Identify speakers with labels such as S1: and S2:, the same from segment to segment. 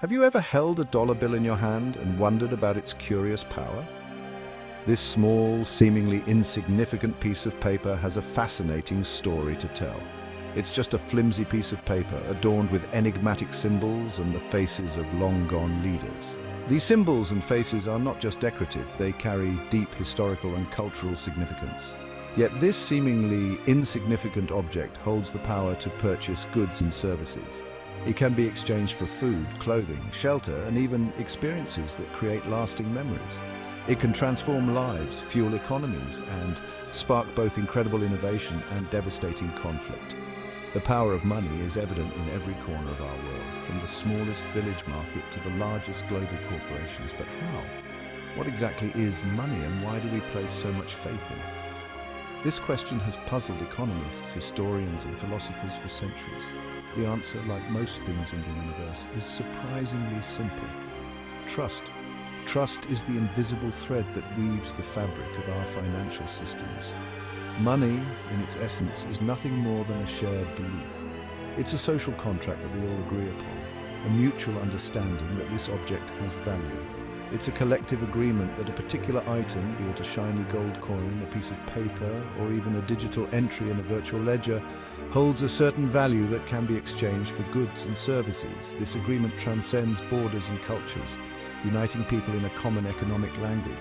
S1: Have you ever held a dollar bill in your hand and wondered about its curious power? This small, seemingly insignificant piece of paper has a fascinating story to tell. It's just a flimsy piece of paper adorned with enigmatic symbols and the faces of long-gone leaders. These symbols and faces are not just decorative, they carry deep historical and cultural significance. Yet this seemingly insignificant object holds the power to purchase goods and services. It can be exchanged for food, clothing, shelter, and even experiences that create lasting memories. It can transform lives, fuel economies, and spark both incredible innovation and devastating conflict. The power of money is evident in every corner of our world, from the smallest village market to the largest global corporations. But how? What exactly is money, and why do we place so much faith in it? This question has puzzled economists, historians, and philosophers for centuries. The answer, like most things in the universe, is surprisingly simple. Trust. Trust is the invisible thread that weaves the fabric of our financial systems. Money, in its essence, is nothing more than a shared belief. It's a social contract that we all agree upon, a mutual understanding that this object has value. It's a collective agreement that a particular item, be it a shiny gold coin, a piece of paper, or even a digital entry in a virtual ledger, holds a certain value that can be exchanged for goods and services. This agreement transcends borders and cultures, uniting people in a common economic language.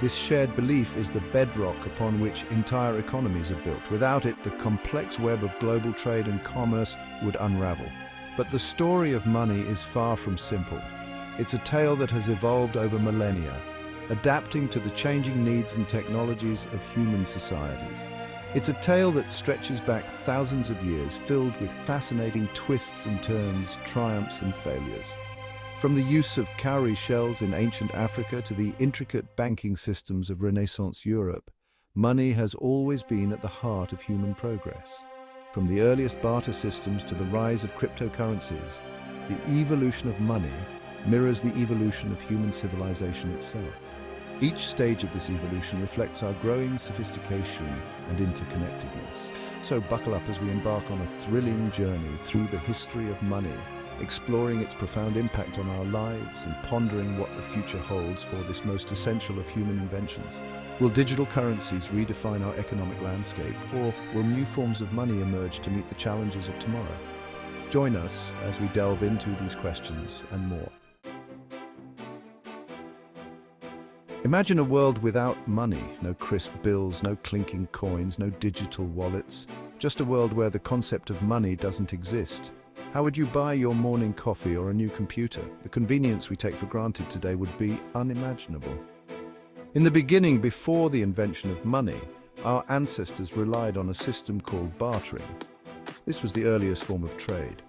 S1: This shared belief is the bedrock upon which entire economies are built. Without it, the complex web of global trade and commerce would unravel. But the story of money is far from simple. It's a tale that has evolved over millennia, adapting to the changing needs and technologies of human societies. It's a tale that stretches back thousands of years, filled with fascinating twists and turns, triumphs and failures. From the use of cowrie shells in ancient Africa to the intricate banking systems of Renaissance Europe, money has always been at the heart of human progress. From the earliest barter systems to the rise of cryptocurrencies, the evolution of money mirrors the evolution of human civilization itself. Each stage of this evolution reflects our growing sophistication and interconnectedness. So buckle up as we embark on a thrilling journey through the history of money, exploring its profound impact on our lives and pondering what the future holds for this most essential of human inventions. Will digital currencies redefine our economic landscape, or will new forms of money emerge to meet the challenges of tomorrow? Join us as we delve into these questions and more. Imagine a world without money, no crisp bills, no clinking coins, no digital wallets, just a world where the concept of money doesn't exist. How would you buy your morning coffee or a new computer? The convenience we take for granted today would be unimaginable. In the beginning, before the invention of money, our ancestors relied on a system called bartering. This was the earliest form of trade.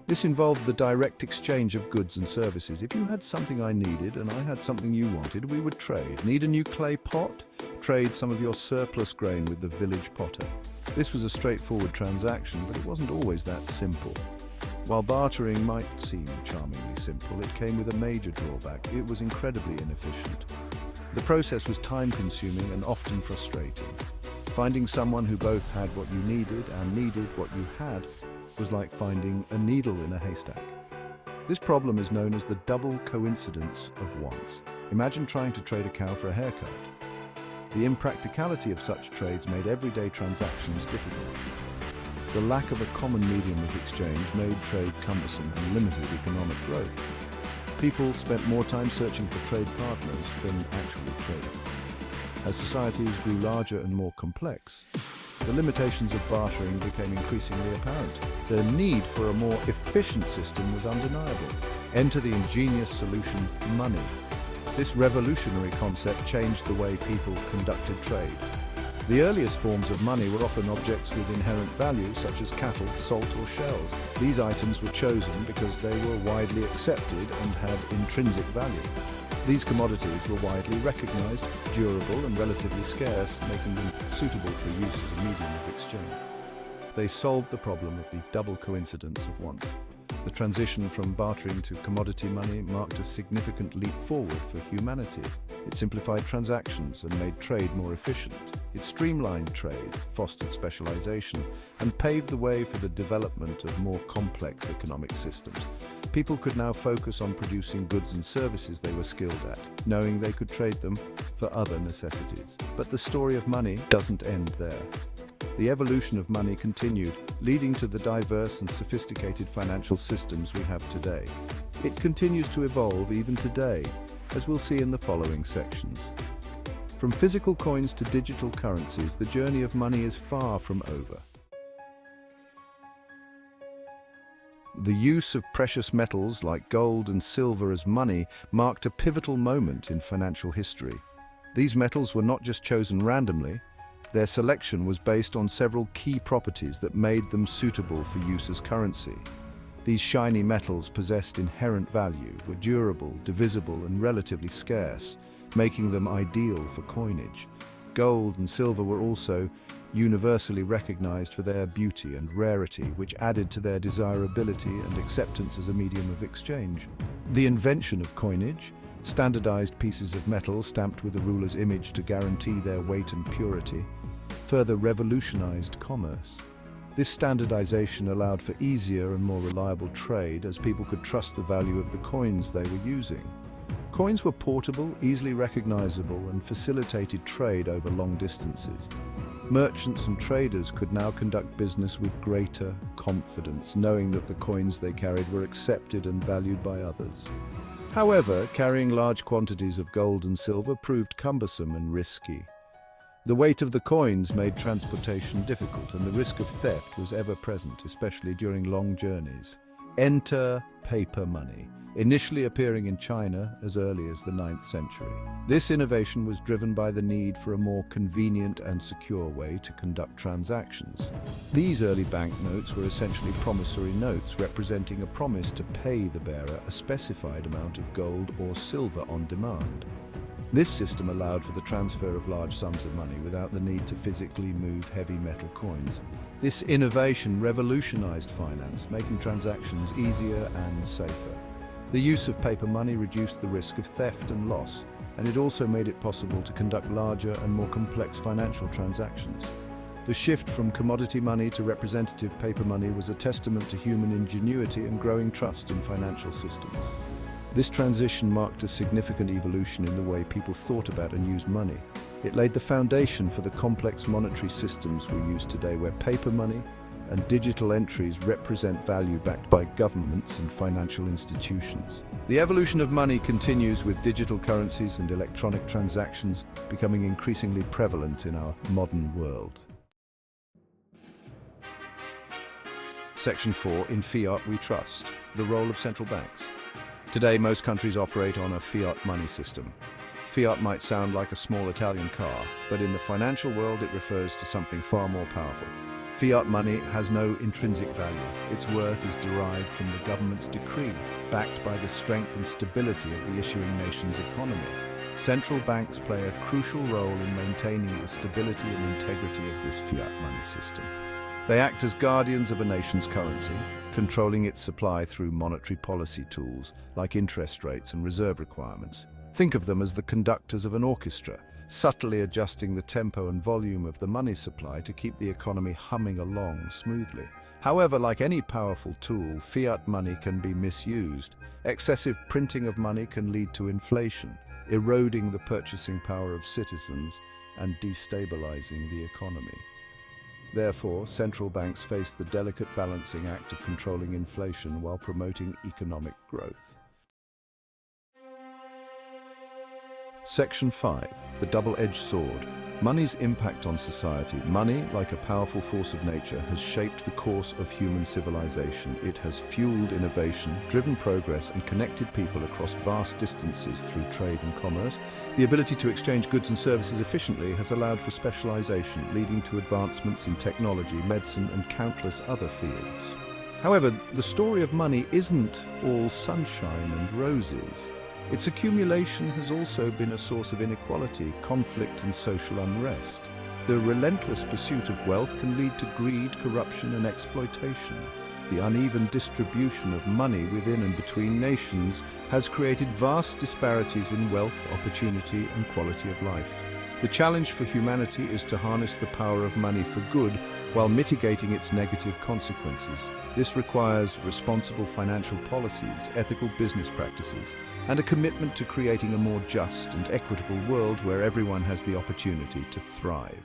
S1: This involved the direct exchange of goods and services. If you had something I needed and I had something you wanted, we would trade. Need a new clay pot? Trade some of your surplus grain with the village potter. This was a straightforward transaction, but it wasn't always that simple. While bartering might seem charmingly simple, it came with a major drawback. It was incredibly inefficient. The process was time-consuming and often frustrating. Finding someone who both had what you needed and needed what you had was like finding a needle in a haystack. This problem is known as the double coincidence of wants. Imagine trying to trade a cow for a haircut. The impracticality of such trades made everyday transactions difficult. The lack of a common medium of exchange made trade cumbersome and limited economic growth. People spent more time searching for trade partners than actually trading. As societies grew larger and more complex, the limitations of bartering became increasingly apparent. The need for a more efficient system was undeniable. Enter the ingenious solution, money. This revolutionary concept changed the way people conducted trade. The earliest forms of money were often objects with inherent value, such as cattle, salt, or shells. These items were chosen because they were widely accepted and had intrinsic value. These commodities were widely recognized, durable, and relatively scarce, making them suitable for use as a medium of exchange. They solved the problem of the double coincidence of wants. The transition from bartering to commodity money marked a significant leap forward for humanity. It simplified transactions and made trade more efficient. It streamlined trade, fostered specialization, and paved the way for the development of more complex economic systems. People could now focus on producing goods and services they were skilled at, knowing they could trade them for other necessities. But the story of money doesn't end there. The evolution of money continued, leading to the diverse and sophisticated financial systems we have today. It continues to evolve even today, as we'll see in the following sections. From physical coins to digital currencies, the journey of money is far from over. The use of precious metals like gold and silver as money marked a pivotal moment in financial history. These metals were not just chosen randomly. Their selection was based on several key properties that made them suitable for use as currency. These shiny metals possessed inherent value, were durable, divisible, and relatively scarce, making them ideal for coinage. Gold and silver were also universally recognized for their beauty and rarity, which added to their desirability and acceptance as a medium of exchange. The invention of coinage, standardized pieces of metal stamped with the ruler's image to guarantee their weight and purity, further revolutionized commerce. This standardization allowed for easier and more reliable trade, as people could trust the value of the coins they were using. Coins were portable, easily recognizable, and facilitated trade over long distances. Merchants and traders could now conduct business with greater confidence, knowing that the coins they carried were accepted and valued by others. However, carrying large quantities of gold and silver proved cumbersome and risky. The weight of the coins made transportation difficult, and the risk of theft was ever present, especially during long journeys. Enter paper money, initially appearing in China as early as the 9th century. This innovation was driven by the need for a more convenient and secure way to conduct transactions. These early banknotes were essentially promissory notes, representing a promise to pay the bearer a specified amount of gold or silver on demand. This system allowed for the transfer of large sums of money without the need to physically move heavy metal coins. This innovation revolutionized finance, making transactions easier and safer. The use of paper money reduced the risk of theft and loss, and it also made it possible to conduct larger and more complex financial transactions. The shift from commodity money to representative paper money was a testament to human ingenuity and growing trust in financial systems. This transition marked a significant evolution in the way people thought about and used money. It laid the foundation for the complex monetary systems we use today, where paper money and digital entries represent value backed by governments and financial institutions. The evolution of money continues, with digital currencies and electronic transactions becoming increasingly prevalent in our modern world. Section 4. In Fiat we trust. The role of central banks. Today, most countries operate on a fiat money system. Fiat might sound like a small Italian car, but in the financial world it refers to something far more powerful. Fiat money has no intrinsic value. Its worth is derived from the government's decree, backed by the strength and stability of the issuing nation's economy. Central banks play a crucial role in maintaining the stability and integrity of this fiat money system. They act as guardians of a nation's currency, controlling its supply through monetary policy tools like interest rates and reserve requirements. Think of them as the conductors of an orchestra, subtly adjusting the tempo and volume of the money supply to keep the economy humming along smoothly. However, like any powerful tool, fiat money can be misused. Excessive printing of money can lead to inflation, eroding the purchasing power of citizens and destabilizing the economy. Therefore, central banks face the delicate balancing act of controlling inflation while promoting economic growth. Section 5. The double-edged sword. Money's impact on society. Money, like a powerful force of nature, has shaped the course of human civilization. It has fueled innovation, driven progress, and connected people across vast distances through trade and commerce. The ability to exchange goods and services efficiently has allowed for specialization, leading to advancements in technology, medicine, and countless other fields. However, the story of money isn't all sunshine and roses. Its accumulation has also been a source of inequality, conflict, and social unrest. The relentless pursuit of wealth can lead to greed, corruption, and exploitation. The uneven distribution of money within and between nations has created vast disparities in wealth, opportunity, and quality of life. The challenge for humanity is to harness the power of money for good while mitigating its negative consequences. This requires responsible financial policies, ethical business practices, and a commitment to creating a more just and equitable world where everyone has the opportunity to thrive.